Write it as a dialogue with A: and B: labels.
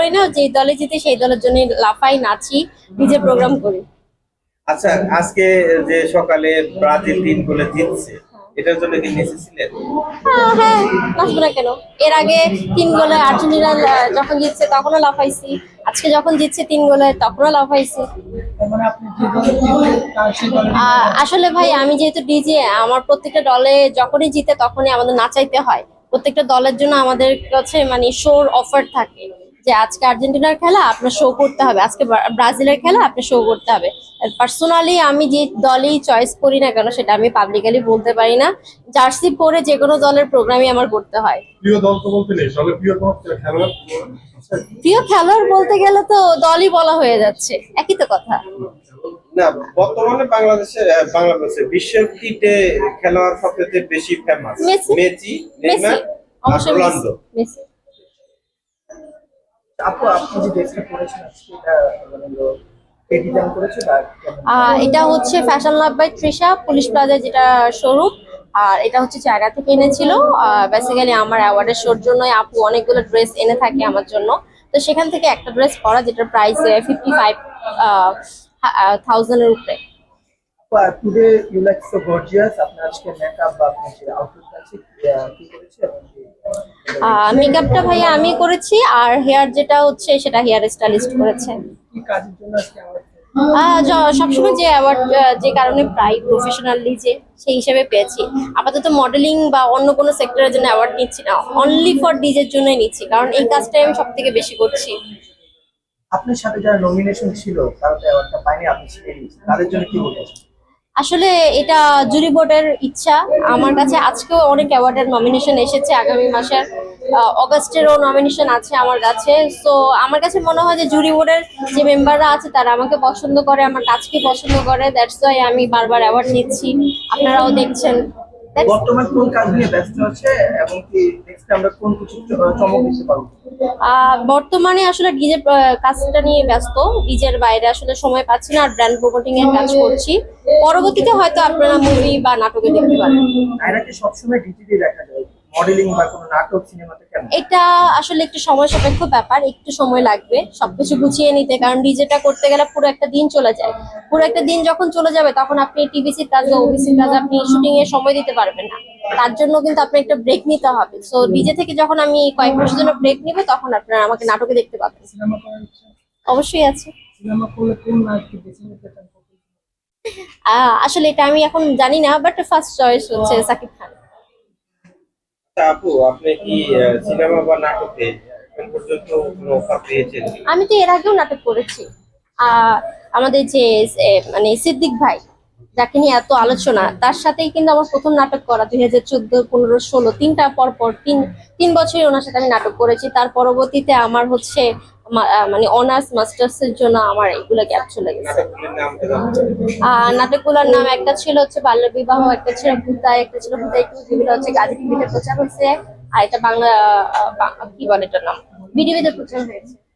A: করি না, যে দলে জিতে সেই দলের জন্য লাফাই, নাচি, নিজে প্রোগ্রাম করি।
B: আচ্ছা, আজকে যে সকালে ব্রাজিল 3 গোলে জিতছে, এটার জন্য কি নেচেছিলেন?
A: হ্যাঁ, নাচবো না কেন? এর আগে 3 গোলে আর্জেন্টিনা যখন জিতছে তখনও লাফাইছি, আজকে যখন জিতছে 3 গোলে তখনও লাফাইছি।
C: মানে আপনি যে দলের জিতবে তার সেই দলের
A: আসলে ভাই আমি যেহেতু ডিজে, আমার প্রত্যেকটা দলে যখনই জিতে তখনই আমাদের নাচাইতে হয়। প্রত্যেকটা দলের জন্য আমাদের কাছে মানে শোর অফার থাকে, যে আজকে আর্জেন্টিনার খেলা আপনার শো করতে হবে, আজকে ব্রাজিলের খেলা আপনি শো করতে হবে। পার্সোনালি আমি যে দলই চয়েস করি না কেন সেটা আমি পাবলিকালি বলতে পারি না। জার্সি পরে যে কোনো দলের প্রোগ্রামই আমার করতে হয়।
D: প্রিয় দল তো বলতে নেই, সবাই প্রিয় তোমার খেলোয়াড়
A: প্রিয় খেলোয়াড় বলতে গেলে তো দলই বলা হয়ে যাচ্ছে, একই তো কথা।
B: না, বর্তমানে বাংলাদেশে বিশ্বের টি খেলোয়াড় সবচেয়ে বেশি famous
A: Messi.
B: Messi,
A: Messi,
B: Neymar আর
A: অবশ্যই
B: রোনালদো।
A: মেসি।
C: আপু আপনি যে ড্রেসটা পরেছেন আজকে এটা মানে কে ডিজাইন করেছে বা কেমন?
A: এটা হচ্ছে fashion love by Trisha, police প্লাজায় যেটা শোরুম। আর এটা হচ্ছে জায়গা থেকে এনেছিল। বেসিক্যালি আমার অ্যাওয়ার্ডের শোর জন্যই আপু অনেকগুলো ড্রেস এনে থাকে আমার জন্য। তো সেখান থেকে একটা ড্রেস পরা যেটার প্রাইস 55,000-এর উপরে।
C: Today you like so gorgeous, আপনার আজকে মেকআপ বা আপনার যে আউটফিট আছে কি করেছে এবং কি
A: মেকআপটা ভাইয়া আমি করেছি, আর হেয়ার যেটা হচ্ছে সেটা হেয়ার স্টাইলিস্ট করেছে।
C: কি কাজের জন্য আজকে আমার
A: সবসময় যে অ্যাওয়ার্ড যে কারণে প্রায় প্রফেশনালি যে সেই হিসেবে পেয়েছি। আপাতত মডেলিং বা অন্য কোনো সেক্টরের জন্য অ্যাওয়ার্ড নিচ্ছি না, অনলি ফর ডিজের জন্যই নিচ্ছি, কারণ এই কাজটাই আমি সব থেকে বেশি করছি।
C: আপনার সাথে যারা নমিনেশন ছিল তারা তো অ্যাওয়ার্ডটা পায়নি, আপনি ছিলেন, তাদের জন্য কি বলবেন?
A: আসলে এটা জুরি বোর্ডের ইচ্ছা। আমার কাছে আজকেও অনেক অ্যাওয়ার্ডের নমিনেশন এসেছে, আগামী মাসের অগাস্টেরও নমিনেশন আছে আমার কাছে। সো আমার কাছে মনে হয় যে জুরি বোর্ডের যে মেম্বাররা আছে তারা আমাকে পছন্দ করে, আমার কাজকে পছন্দ করে, দ্যাটস ওয়াই আমি বারবার অ্যাওয়ার্ড নিচ্ছি, আপনারাও দেখছেন।
C: বর্তমান কোন কাজ নিয়ে ব্যস্ত আছে এবং কি নেক্সট আমরা কোন কিছু চমক দিতে পারবো?
A: বর্তমানে আসলে ডিজের কাজটা নিয়ে ব্যস্ত, ডিজের বাইরে আসলে সময় পাচ্ছি না, আর ব্র্যান্ড প্রমোটিং এর কাজ করছি। পরবর্তীতে হয়তো আপনারা মুভি বা নাটকে দেখতে পারেন।
C: আয়রাকে সবসময় ডিজিটালি দেখা যায়, মডেলিং বা কোনো নাটক সিনেমাতে কেন?
A: এটা আসলে একটু সময় সাপেক্ষ ব্যাপার, একটু সময় লাগবে সবকিছু গুছিয়ে নিতে, কারণ ডিজেটা করতে গেলে পুরো একটা দিন চলে যায়। পুরো একটা দিন যখন চলে যাবে তখন আপনি টিভিসির কাজে, ওবিসির কাজে আপনি শুটিং এর সময় দিতে পারবেন না। তার জন্য কিন্তু আপনি একটা ব্রেক নিতে হবে। সো ডিজে থেকে যখন আমি কয়েক মাসের জন্য ব্রেক নিব তখন আপনারা আমাকে নাটকে দেখতে পাবেন।
C: সিনেমা করার ইচ্ছা?
A: অবশ্যই আছে।
C: সিনেমা করলে কোন নায়ককে বেছে নিতে চান?
A: আসলে এটা আমি এখন জানি না, বাট ফার্স্ট চয়েস হচ্ছে সাকিব খান।
B: তা আপু, আপনি কি সিনেমা বা নাটকে এখন পর্যন্ত কোনো অফার পেয়েছেন?
A: আমি তো এর আগেও নাটক করেছি। আহ আমাদের যে মানে সিদ্দিক ভাই, যাকে নিয়ে এত আলোচনা, তার সাথেই কিন্তু আমার প্রথম নাটক করা 2014, 15, 16 তিনটা পর পর তিন বছরই ওনার সাথে আমি নাটক করেছি। তার পরবর্তীতে আমার হচ্ছে মানে অনার্স মাস্টার্স এর জন্য আমার এগুলো গ্যাপ চলে গেছে।
B: নাটকগুলির নাম তো জানতে চাই।
A: নাটকগুলোর নাম একটা ছিল হচ্ছে বাল্য বিবাহ, একটা ছিল ভূতায়, একটা ছিল ভূতাই টু, যেগুলো হচ্ছে গাজী টিভিতে প্রচার হয়েছে। আর এটা বাংলা কি বলে এটার নাম, বিডিবিতে প্রচার হয়েছে।